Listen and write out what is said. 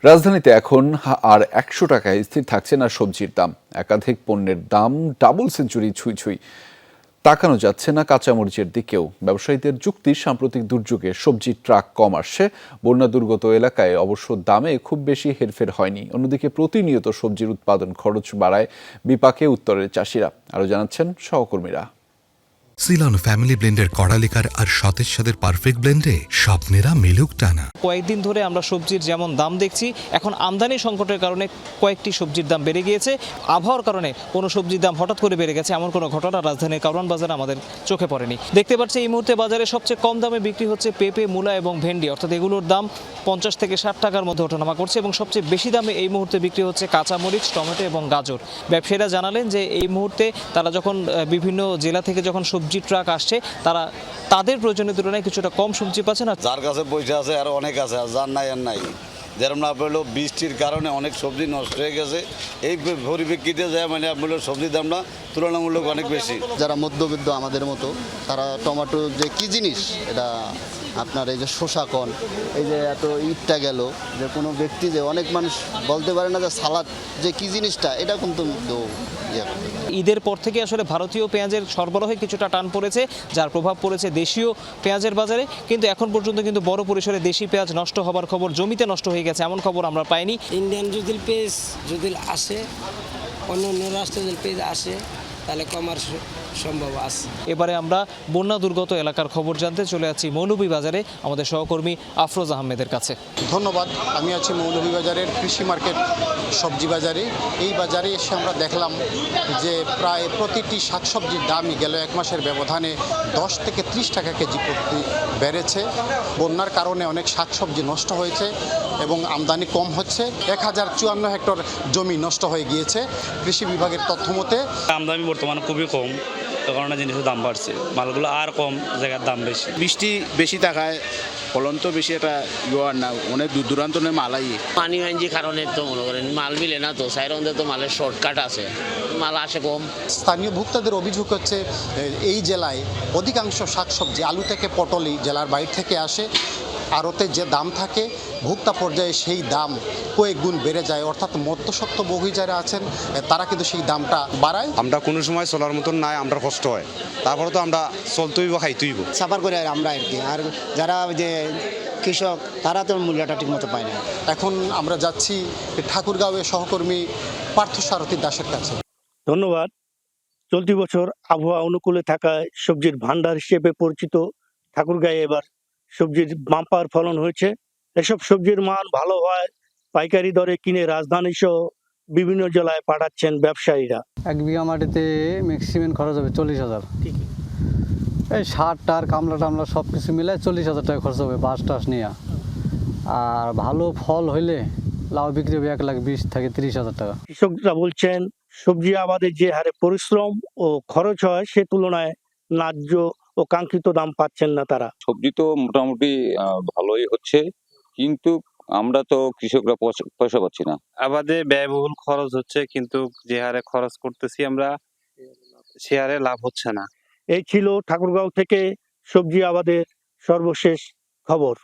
রাজধানীতে এখন আর ১০০ টাকায় স্থির থাকছে না সবজির দাম। একাধিক পণ্যের দাম ডাবল সেঞ্চুরি ছুঁই ছুঁই। তাকানো যাচ্ছে না কাঁচামরিচের দিকেও। ব্যবসায়ীদের যুক্তি, সাম্প্রতিক দুর্যোগে সবজির ট্রাক কম আসছে। বন্যা দুর্গত এলাকায় অবশ্য দামে খুব বেশি হেরফের হয়নি। অন্যদিকে প্রতিনিয়ত সবজির উৎপাদন খরচ বাড়ায় বিপাকে উত্তরের চাষিরা। আরও জানাচ্ছেন সহকর্মীরা। সিলন ফ্যামিলি ব্লেন্ডের কড়ালিকার আর সতেজ স্বাদের পারফেক্ট ব্লেন্ডে স্বপ্নেরা মেলুক টানা। কয়েকদিন ধরে আমরা সবজির যেমন দাম দেখছি, এখন আমদানি সংকটের কারণে কয়েকটি সবজির দাম বেড়ে গিয়েছে। আবহাওয়ার কারণে কোনো সবজির দাম হঠাৎ করে বেড়ে গেছে এমন কোনো ঘটনা রাজধানীর কারওয়ান বাজারে আমাদের চোখে পড়েনি। দেখতে পাচ্ছি এই মুহূর্তে বাজারে সবচেয়ে কম দামে বিক্রি হচ্ছে পেঁপে, মূলা এবং ভেন্ডি, অর্থাৎ এগুলোর দাম ৫০ থেকে ৬০ টাকার মধ্যে ওঠানামা করছে এবং সবচেয়ে বেশি দামে এই মুহূর্তে বিক্রি হচ্ছে কাঁচামরিচ, টমেটো এবং গাজর। ব্যবসায়ীরা জানালেন যে এই মুহূর্তে তারা যখন বিভিন্ন জেলা থেকে যখন সবজি ট্রাক আসছে, তারা তাদের প্রয়োজনের তুলনায় কিছুটা কম সবজি পাচ্ছে না। যার কাছে পয়সা আছে আর অনেক আছে, আর যার নাই আর নাই। যেরকম আপনার বৃষ্টির কারণে অনেক সবজি নষ্ট হয়ে গেছে। এই পরিপ্রেক্ষিতে যায় মানে আপনার সবজির দামটা তুলনামূলক অনেক বেশি। যারা মধ্যবিত্ত আমাদের মতো, তারা টমেটো যে কি জিনিস, এটা আপনার এই যে শসা কন, এই যে এত ইটটা গেল, যে কোনো ব্যক্তি, যে অনেক মানুষ বলতে পারে না যে সালাদ যে কি জিনিসটা, এটা কিন্তু ঈদের পর থেকে আসলে ভারতীয় পেঁয়াজের সরবরাহে কিছুটা টান পড়েছে, যার প্রভাব পড়েছে দেশীয় পেঁয়াজের বাজারে। কিন্তু এখন পর্যন্ত কিন্তু বড় পরিসরে দেশি পেঁয়াজ নষ্ট হবার খবর, জমিতে নষ্ট হয়ে গেছে এমন খবর আমরা পাইনি। ইন্ডিয়ান যদি পেঁয়াজ যদি আসে, অন্য অন্য রাষ্ট্রের যদি পেঁয়াজ আসে, তাহলে কমার সম্ভব আছে। এবারে আমরা বন্যা দুর্গত এলাকার খবর জানতে চলে যাচ্ছি মৌলভীবাজারে আমাদের সহকর্মী আফরোজ আহমেদের কাছে। ধন্যবাদ। আমি আছি মৌলভীবাজারের কৃষি মার্কেট সবজি বাজারে। এই বাজারে এসে আমরা দেখলাম যে প্রায় প্রতিটি শাকসবজির দামই গেল এক মাসের ব্যবধানে 10 থেকে 30 টাকা কেজি প্রতি বেড়েছে। বন্যার কারণে অনেক শাকসবজি নষ্ট হয়েছে এবং আমদানি কম হচ্ছে। 1054 হেক্টর জমি নষ্ট হয়ে গিয়েছে কৃষি বিভাগের তথ্য মতে। আমদানি বর্তমানে খুবই কম, কারণে জিনিসের দাম বাড়ছে, মালগুলো আর কম, জায়গার দাম বেশি। বৃষ্টি বেশি থাকায় ফলন তো বেশি একটা আর না, অনেক দূর দূরান্ত মালাই পানি হয়নি কারণে তো মনে করেন মাল মিলে না, তো সাইরন্দে তো মালের শর্টকাট আছে, মাল আসে কম। স্থানীয় ভোক্তাদের অভিযোগ হচ্ছে এই জেলায় অধিকাংশ শাকসবজি আলু থেকে পটলই জেলার বাইরে থেকে আসে। আড়তে যে দাম থাকে ভোক্তা পর্যায়ে সেই দাম কয়েক গুণ বেড়ে যায়, অর্থাৎ মধ্যস্বত্বভোগী যারা আছেন তারা কিন্তু সেই দামটা বাড়ায়। আমরা কোনো সময় চলার মতন নাই, আমরা কষ্ট হয়, তারপরে তো আমরা চলতেইব খাইতেইব সাফার করে আমরা আর কি। আর যারা যে কৃষক, তারা তো মূল্যটা ঠিক মতো পায় না। এখন আমরা যাচ্ছি ঠাকুরগাঁওয়ের সহকর্মী পার্থসারথী দাসের কাছে। ধন্যবাদ। চলতি বছর আবহাওয়া অনুকূলে থাকায় সবজির ভান্ডার হিসেবে পরিচিত ঠাকুরগাঁয়ে এবার সবজির বাম্পার ফলন হয়েছে। এসব সবজির মান ভালো হয়, পাইকারি দরে কিনে রাজধানী সহ বিভিন্ন জেলায় পাঠাচ্ছেন ব্যবসায়ীরা। 1 বিঘা মাটিতে ম্যাক্সিমাম খরচ হবে 40,000। এই সার টার কামলা টামলা সব কিছু মিলে 40,000 টাকা খরচ হবে বাস টাস নিয়ে। আর ভালো ফল হইলে লাউ বিক্রি হবে 1,20,000 থেকে 30,000 টাকা। কৃষকরা বলছেন সবজি আবাদে যে হারে পরিশ্রম ও খরচ হয় সে তুলনায় ন্যায্য ও কাঙ্ক্ষিত দাম পাচ্ছেন না তারা। সবজি তো মোটামুটি ভালোই হচ্ছে, কিন্তু আমরা তো কৃষকরা পয়সা পাচ্ছি না। আবাদে ব্যয়বহুল খরচ হচ্ছে, কিন্তু যে হারে খরচ করতেছি আমরা সে হারে লাভ হচ্ছে না। এই ছিল ঠাকুরগাঁও থেকে সবজি আবাদের সর্বশেষ খবর।